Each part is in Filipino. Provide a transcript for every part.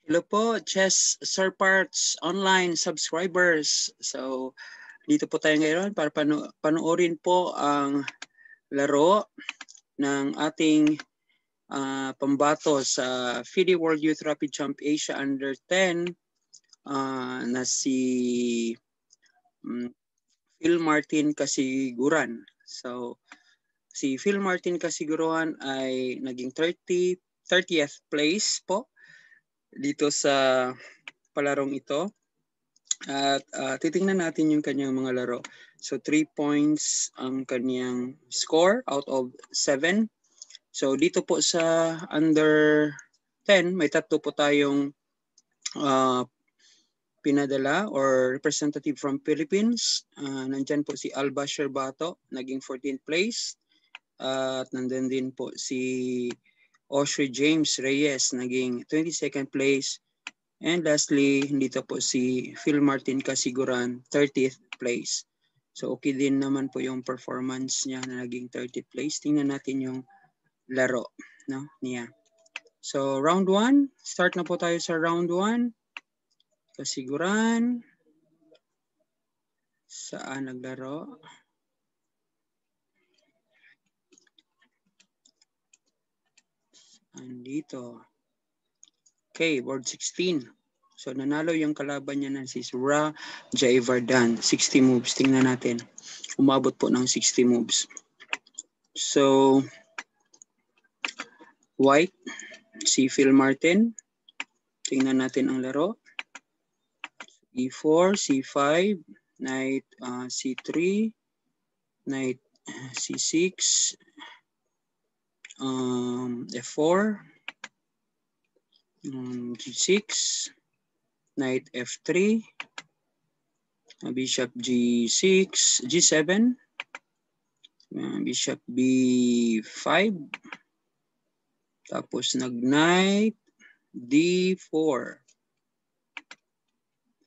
Hello po, Chess Sir Parts online subscribers. So, dito po tayo ngayon para panoorin po ang laro ng ating pambato sa FIDE World Youth Rapid Jump Asia Under 10 na si Phil Martin Kasiguran. So, si Phil Martin Kasiguran ay naging 30th place po dito sa palarong ito. At titingnan natin yung kanyang mga laro. So 3 points ang kanyang score out of 7. So dito po sa under 10, may tatlo po tayong pinadala or representative from Philippines. Nandyan po si Alba Sherbato, naging 14th place. At nandun din po si Oshri James Reyes, naging 22nd place. And lastly, dito po si Phil Martin Kasiguran, 30th place. So okay din naman po yung performance niya na naging 30th place. Tingnan natin yung laro niya. So round 1, start na po tayo sa round 1. Kasiguran. Saan naglaro? Andito. Okay, board 16. So nanalo yung kalaban niya na si Surah Jaivardan. 60 moves. Tingnan natin. Umabot po ng 60 moves. So, white, si Phil Martin. Tingnan natin ang laro. E4, C5, knight C3, knight C6, F4, G6, knight F3, bishop G6, G7, bishop B5, tapos nag-knight D4.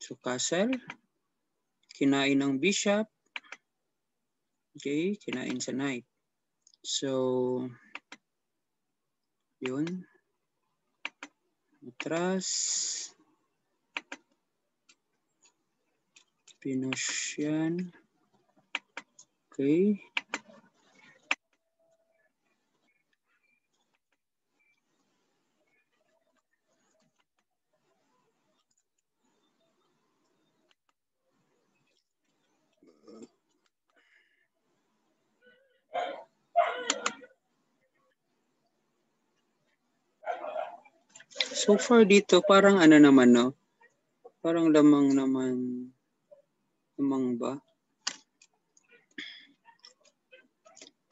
So castle, kinain ng bishop, okay, kinain sa knight. So, yun. Atras. Pinush yan. Okay. So far dito, parang ano naman, no? Parang lamang naman. Lamang ba?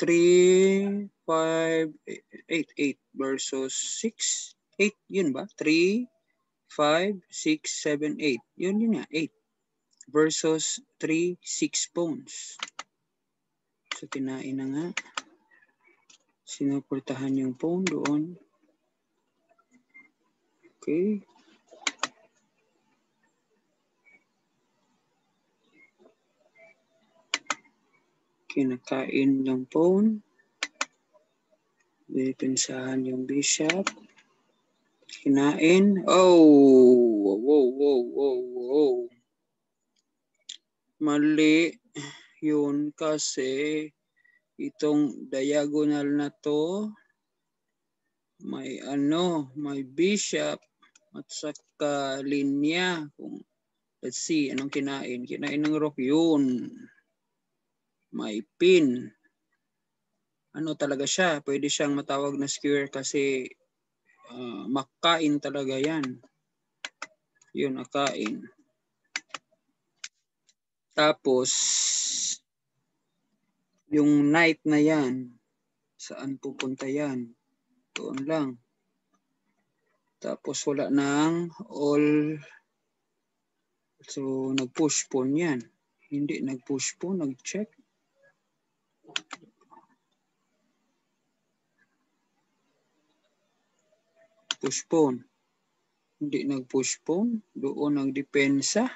3, 5, 8, 8 versus 6. 8, yun ba? 3, 5, 6, 7, 8. Yun nga, 8. Versus 3, 6 pawns. So, kinain na nga. Sinuportahan yung pawn doon. Okay. Kinakain ng pawn. Pinsahan yung bishop. Kinain. Oh! Wow. Mali. Yun kasi itong diagonal na to may may bishop at saka linya. Let's see, anong kinain? Kinain ng rook yun. May pin. Ano talaga siya? Pwede siyang matawag na square kasi makain talaga yan. Yun, akain. Tapos, yung knight na yan, saan pupunta yan? Doon lang. Tapos wala nang all. So, nag-push pawn yan. Hindi nag-push pawn, nag-check. Push pawn. Hindi nag-push pawn. Doon nagdepensa.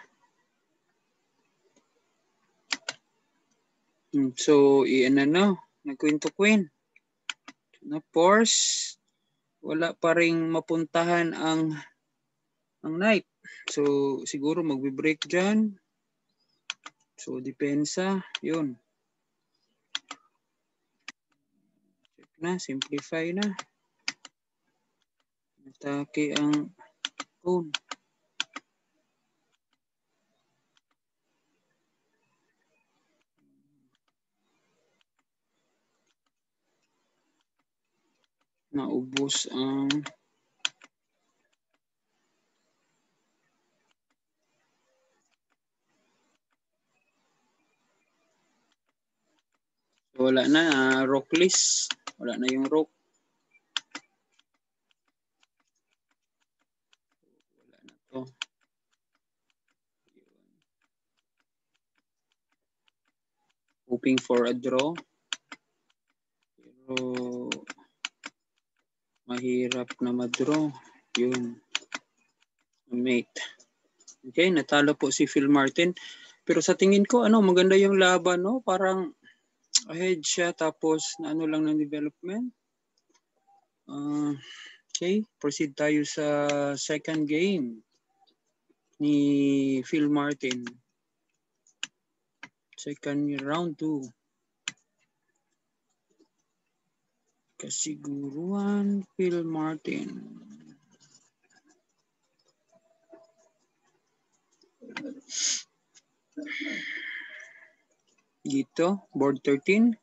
So, nag-queen to queen. Na force. Wala pa ring mapuntahan ang ang knight. So, siguro magbe-break dyan. So, depensa. Yun. Check na. Simplify na. Atake ang pawn. Naubos ang wala na, rock list. Wala na yung rock. Wala na to. Hoping for a draw. Pero mahirap na ma-draw. Yun. Mate. Okay, natalo po si Phil Martin. Pero sa tingin ko, maganda yung laban, no? Parang ahead siya tapos na lang ng development. Okay, proceed tayo sa second game ni Phil Martin. Second round 2. Kasiguruan Phil Martin. Dito, board 13.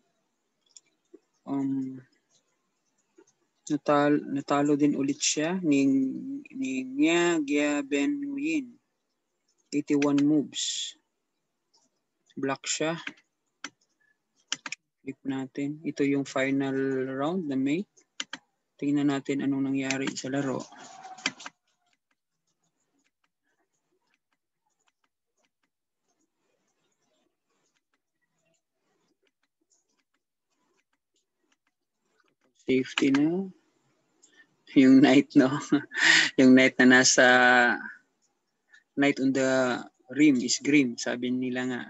Natalo din ulit siya ni Nya Gia Ben Nguyen. 81 moves. Block siya. Flip natin. Ito yung final round na mate. Tingnan natin anong nangyari sa laro. Safety na. Yung knight, no? Yung knight na nasa knight on the rim is green, sabi nila nga.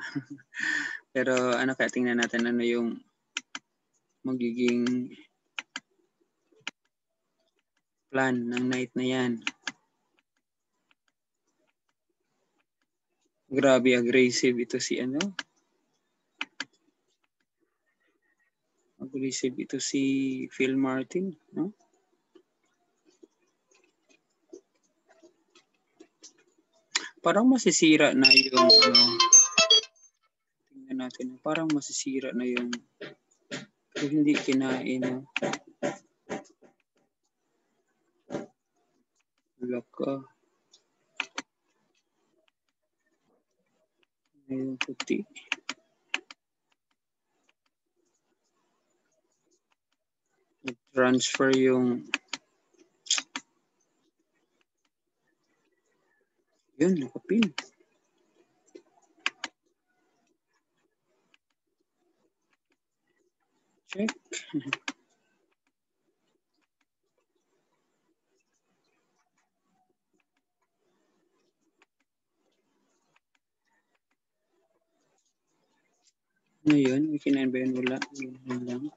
Pero kaya tingnan natin ano yung magiging plan ng knight na yan. Grabe aggressive ito si Aggressive ito si Phil Martin, no? Parang masisira na yung tingnan natin, parang masisira na yung hindi kinain, no? Laka. Yung puti. Transfer yung yun, nakapin. Check. Ngayon, kinain ba yun? Wala. Yun lang.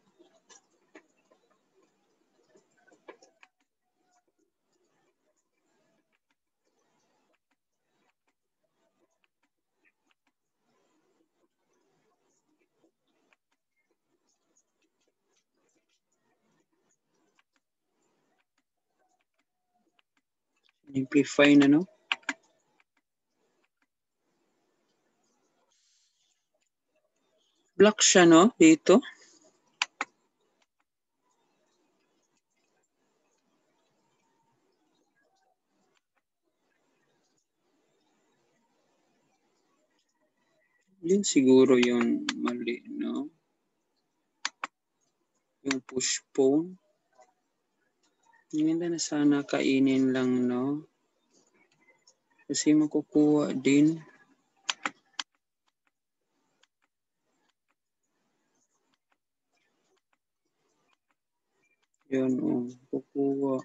Simplify na, no? Block siya, no? Dito. Yun siguro yung mali, no? Yung push pawn. Hindi na sana kainin lang, no? Kasi makukuha din. Yun, kukuha.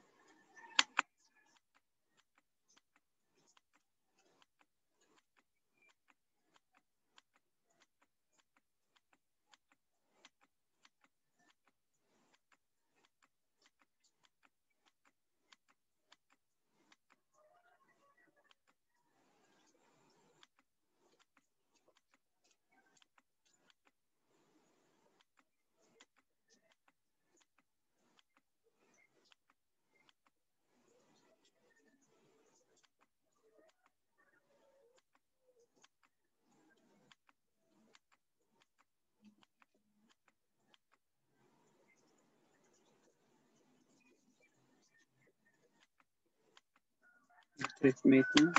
Treatmate na.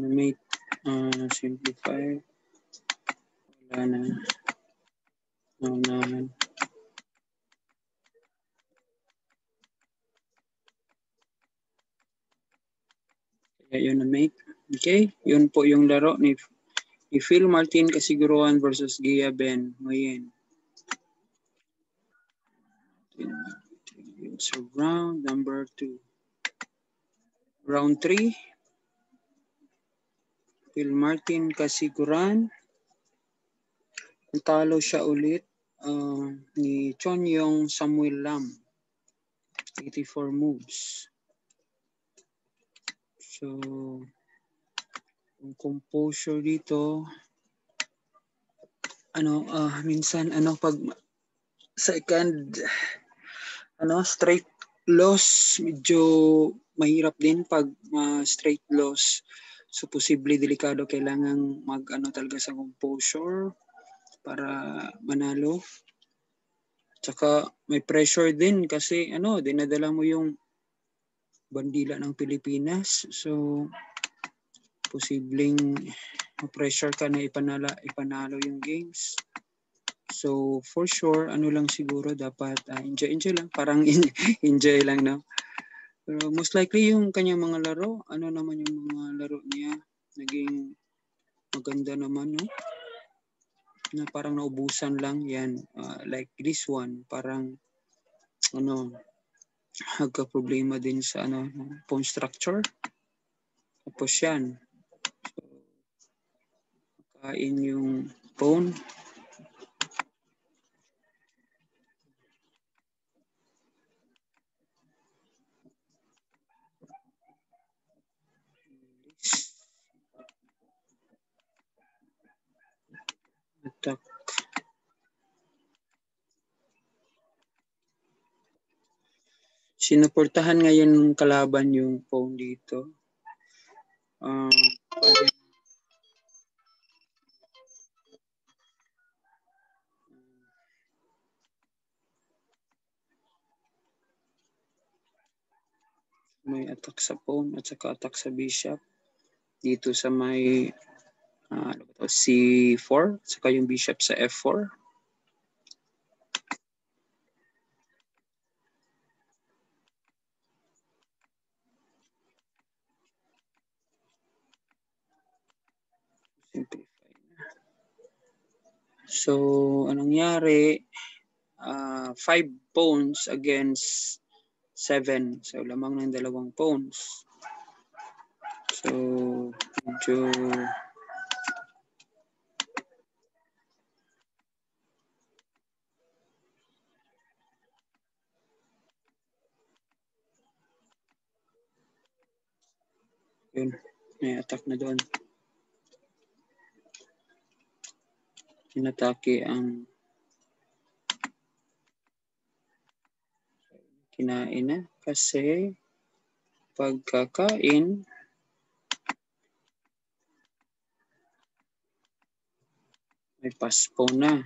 Mate, simplify. Wala na. Naunahan. Kaya yun na mate. Okay, yun po yung laro ni Phil Martin Casiguruan versus Gia Ben Nguyen. So round number 2. Round 3. Phil Martin Casiguran. Talo siya ulit ni Chonyong Samuel Lam. 84 moves. So, yung composure dito, minsan pag second straight loss, medyo mahirap din pag straight loss. So posible delikado, kailangan talaga sa composure para manalo. Tsaka may pressure din kasi dinadala mo yung bandila ng Pilipinas. So posibleng pressure ka na ipanalo yung games. So for sure, lang siguro dapat enjoy lang, parang enjoy lang, no? Pero most likely yung kanyang mga laro, naman yung mga laro niya, naging maganda naman, no? Na parang naubusan lang yan, like this one, parang nagka-problema din sa phone structure. Tapos yan, so, kain yung phone. Attack. Sinuportahan ngayon ng kalaban yung phone dito. May attack sa pawn at saka attack sa bishop dito sa may C4 at saka yung bishop sa F4. Simplify na. So anong nangyari? 5 pawns against 7. So lamang ng 2 pawns. So medyo yun, may attack na doon. Inatake ang kinain na kasi pagkakain may paspo na.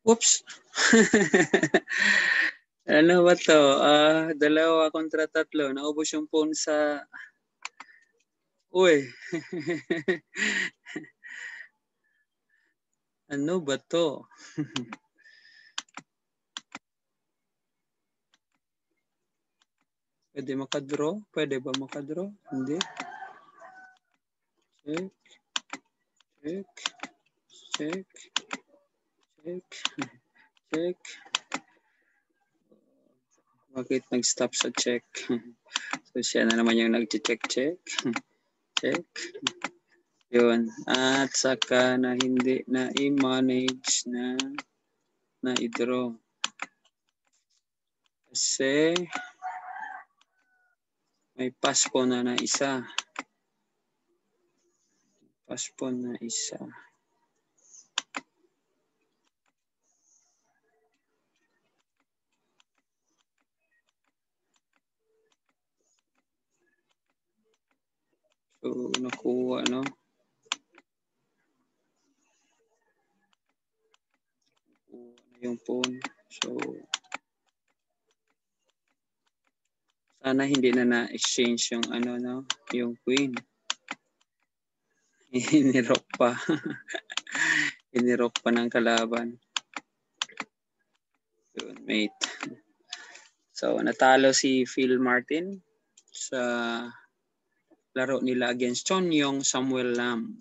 Oops! Ano ba to? 2 kontra 3. Naubos yung phone sa... Uy! Ano ba to? Pwede makadraw? Pwede ba makadraw? Hindi. Check. Check. Check. Check. Check. Bakit nag-stop sa check? So siya na naman yung nag-check. Check. Yun. At saka na hindi na i-manage na i-draw. Kasi may paspo na isa. Paspo na isa. So nakuha, no? yung pawn. So, sana hindi na-exchange yung ano, no? Yung queen. Inirok pa. Inirok pa ng kalaban. Yun, mate. So, natalo si Phil Martin sa laro nila against Chon Yong Samuel Lam.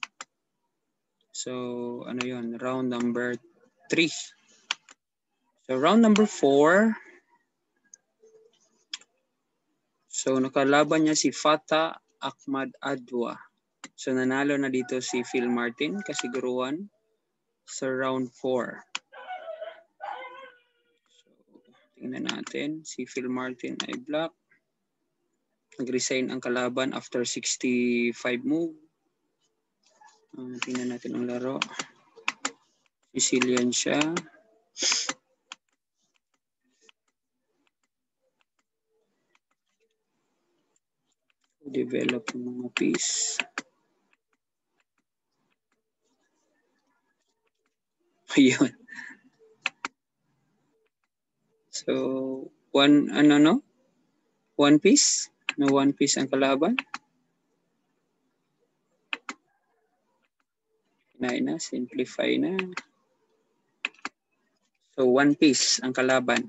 So, ano yun? Round number 3. So, round number 4. So, nakalaban niya si Fata Ahmad Adwa. So, nanalo na dito si Phil Martin, kasiguruhan, sa round 4. So, tingnan natin. Si Phil Martin ay black. Nag-resign ang kalaban after 65 move. Tingnan natin ang laro. Sicilian siya. Develop yung mga piece. Ayun. So, one piece? No, one piece ang kalaban. Kinain na, simplify na. So, one piece ang kalaban.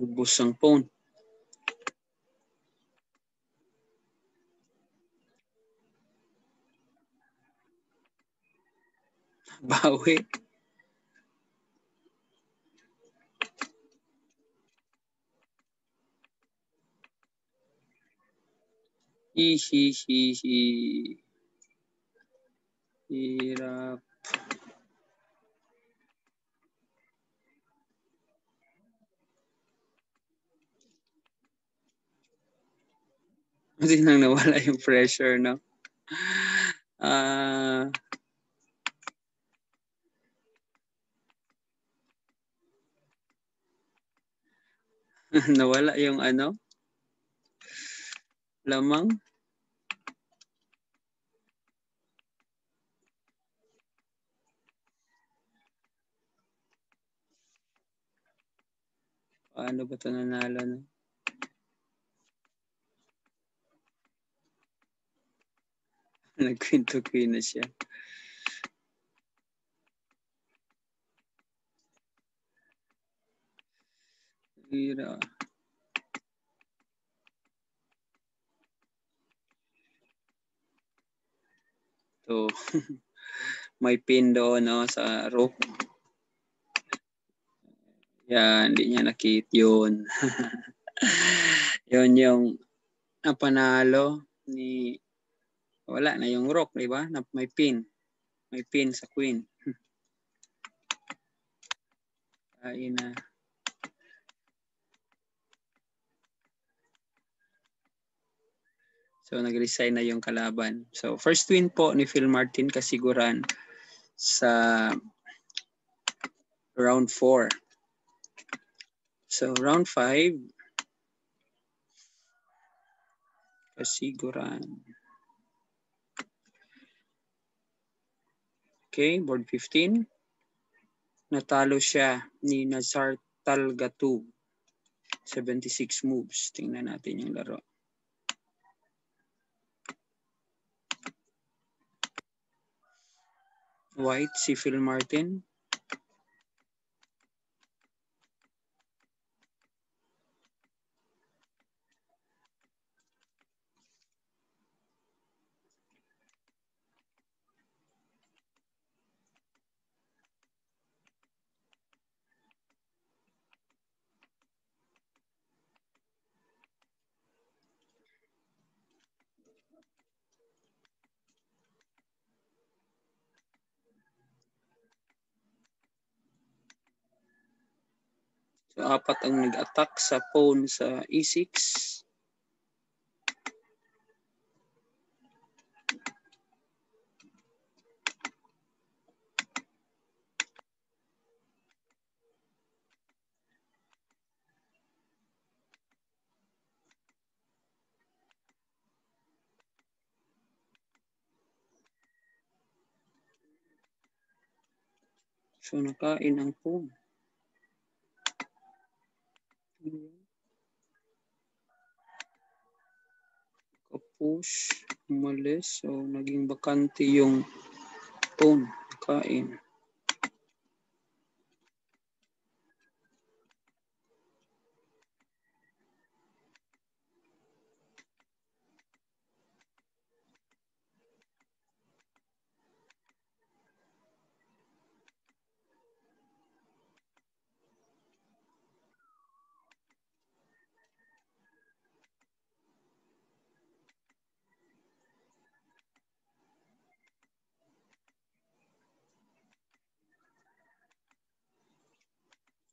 Ubus ang pawn. Bawi. Hihihihi. Hirap. Kasi nang nawala yung pressure, no? Nawala yung ano? Lamang. Paano ba ito nanalo, no? Nag-queen to queen na siya. Hira. So, may pin doon, no, sa rook. Yan, hindi niya nakit yun. Yun yung napanalo ni wala na yung rook, di ba? May pin. May pin sa queen. Kain na. So, nag-resign na yung kalaban. So, first win po ni Phil Martin kasiguran sa round 4. So, round 5. Kasiguran. Okay, board 15. Natalo siya ni Nazar Talgatu. 76 moves. Tingnan natin yung laro. White, si Phil Martin. So, 4 ang nag-attack sa pawn sa E6. So, nakain ang pawn. Kapush, umalis. So, naging bakante yung pawn. Nakain.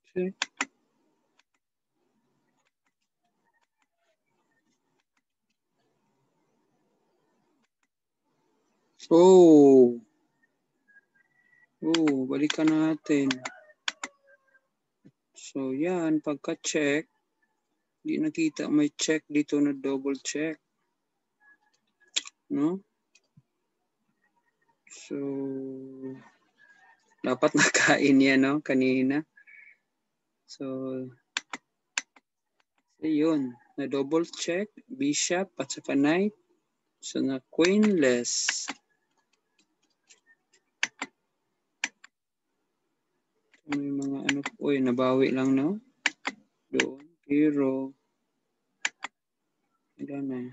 Okay. Oh. Oh, balikan natin. So, yan. Pagka-check, di nakita may check dito na double check. No? So, dapat nakain yan, no? Kanina. So, yun. Na double check, bishop at saka knight. So, na queenless. May mga ano, uy, nabawi lang, no? Doon, hero. Wala na.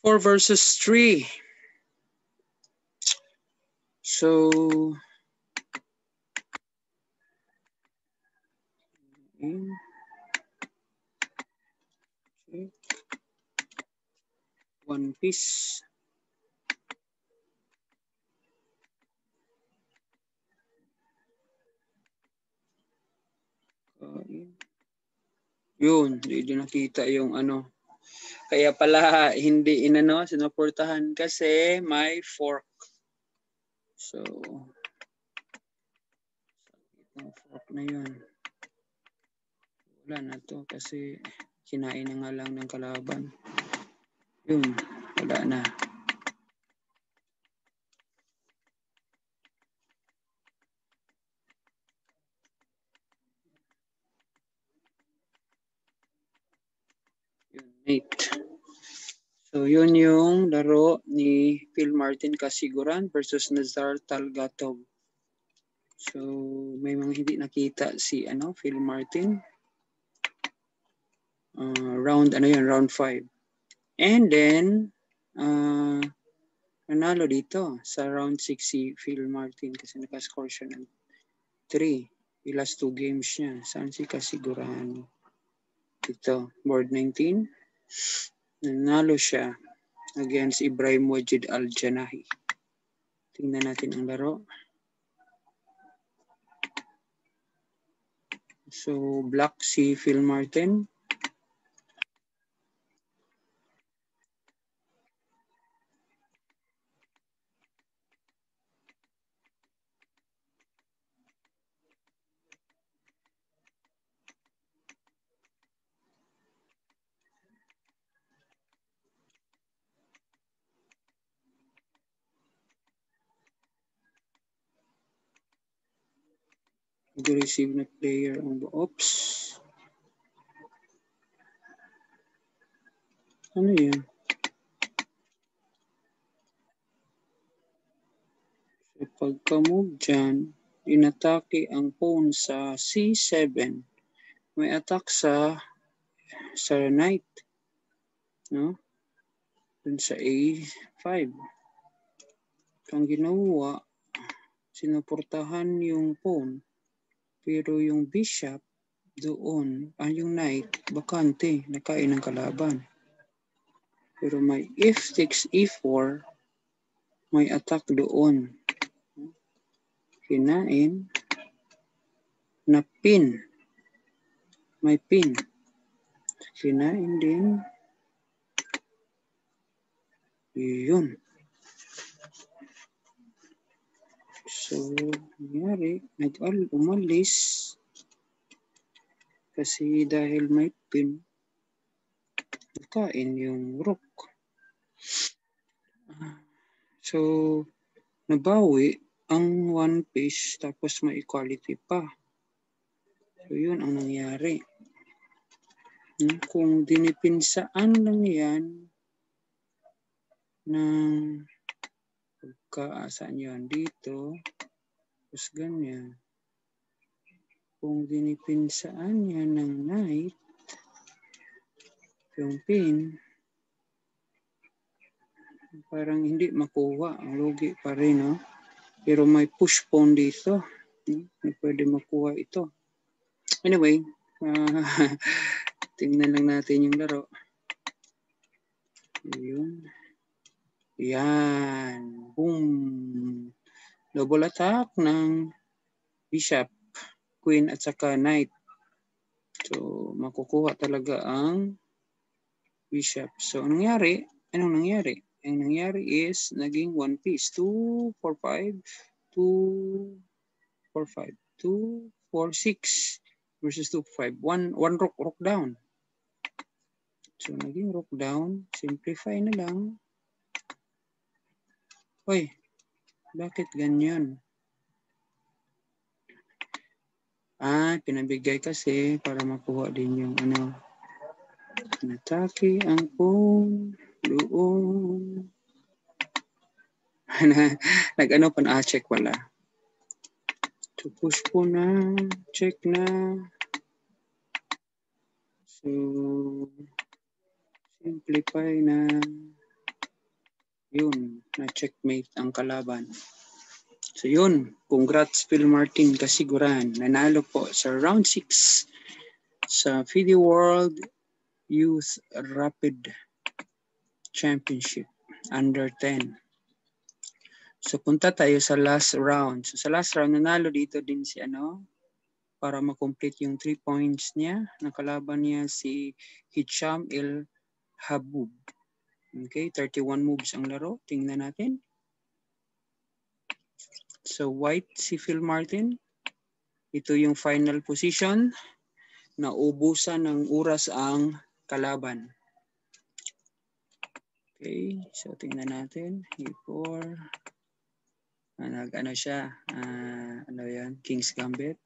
Four versus 3. So, okay. One piece. Yun, hindi nakita yung ano. Kaya pala hindi inano, sinuportahan kasi may fork. So, yung fork na yun. Wala na to kasi kinain na nga lang ng kalaban. Yun, wala na. Yun, mate. So, yun yung laro ni Phil Martin Casiguran versus Nazar Talgatov. So, may mga hindi nakita si Phil Martin. Round 5. And then, nanalo dito sa round 6 si Phil Martin kasi nakascore siya ng 3. The last 2 games niya. Saan si Casiguran? Ito, board 19. Nanalo siya against Ibrahim Wajid Al-Janahi. Tingnan natin ang laro. So, black si Phil Martin. Receive na player on the ops. Ano yan? So, pagka-move dyan, inatake ang pawn sa C7. May attack sa knight. No? Dun sa A5. Ang ginawa, sinuportahan yung pawn. Pero yung bishop doon, yung knight, bakante, nakain ng kalaban. Pero may if takes e4, may attack doon. Kinain, na pin. May pin. Kinain din. Yun. So, nangyari, umalis kasi dahil may pin. kain yung rook. So, nabawi ang one piece tapos may equality pa. So, yun ang nangyari. Kung dinipinsaan lang yan ng pagkaasaan yan dito, tapos ganyan. Kung dinipinsaan yan ng knight, yung pin, parang hindi makuha. Ang lugi pa rin, no? Pero may push pawn dito. Na pwede makuha ito. Anyway, tingnan lang natin yung laro. Yun. Yan. Boom. Double attack ng bishop, queen at saka knight. So, makukuha talaga ang bishop. So, anong nangyari? Anong nangyari? Ang nangyari is naging one piece. 2, 4, 5. 2, 4, 5. 2, 4, 6 versus 2, 5. One rook down. So, naging rook down. Simplify na lang. Hoy, bakit ganyan? Pinabigay kasi para makuha din yung ano. Natake ang pawn doon. Nag-ano pa check wala. So, push po na. Check na. So, simplify na. Yun, na-checkmate ang kalaban. So yun, congrats Phil Martin Kasiguran. Nanalo po sa round 6 sa FIDE World Youth Rapid Championship under 10. So punta tayo sa last round. So sa last round, nanalo dito din si para makomplete yung 3 points niya. Nakalaban niya si Hicham El Habub. Okay, 31 moves ang laro. Tingnan natin. So white si Phil Martin. Ito yung final position. Naubusan ng oras ang kalaban. Okay, so tingnan natin. E4. Nag-ano siya? Ano yan? King's Gambit.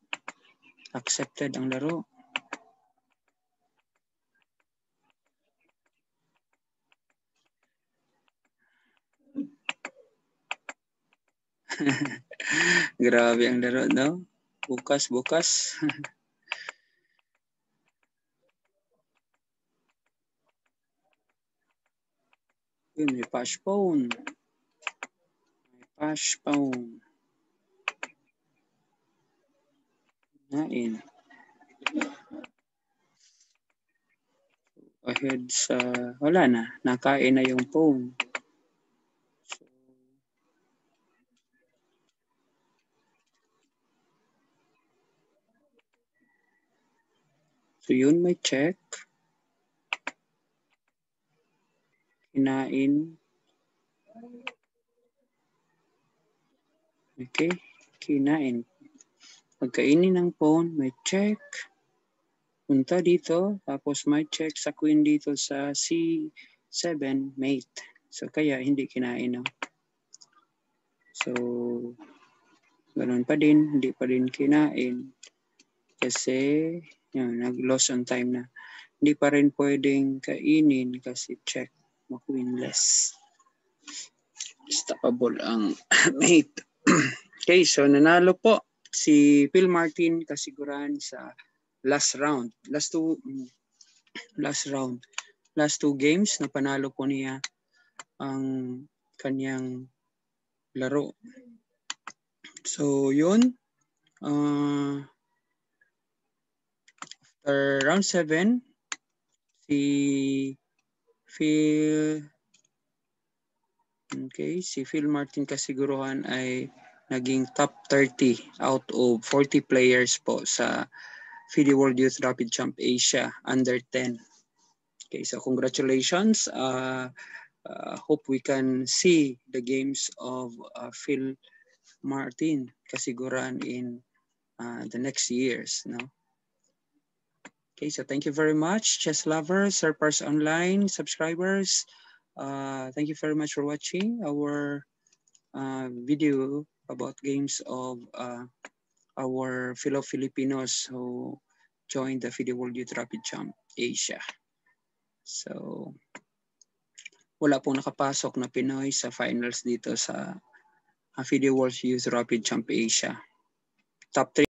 Accepted ang laro. Grabe ang laro, no? Bukas. Yun, may pash pawn. Nain. Ahead sa, wala na. Nakain na yung pawn. So yun, may check. Kinain. Okay, kinain. Pagkainin ng pawn, may check. Punta dito, tapos may check sa queen dito sa C7, mate. So kaya hindi kinain. No? So, ganun pa din, hindi pa din kinain. Kasi, yun, nag-loss on time na. Hindi pa rin pwedeng kainin kasi check, ma-queenless. Stoppable ang mate. Okay, so nanalo po si Phil Martin Kasiguran sa last round. Last two games na panalo po niya ang kanyang laro. So yun, after round 7, si Phil Martin Kasiguran ay naging top 30 out of 40 players po sa FIDE World Youth Rapid Champ Asia under 10. Okay, so congratulations. Hope we can see the games of Phil Martin Kasiguran in the next years. No? Okay, so thank you very much, chess lovers, Surfers Online subscribers. Thank you very much for watching our video about games of our fellow Filipinos who joined the FIDE World Youth Rapid Champ Asia. So, wala pong nakapasok na Pinoy sa finals dito sa FIDE World Youth Rapid Champ Asia. Top 3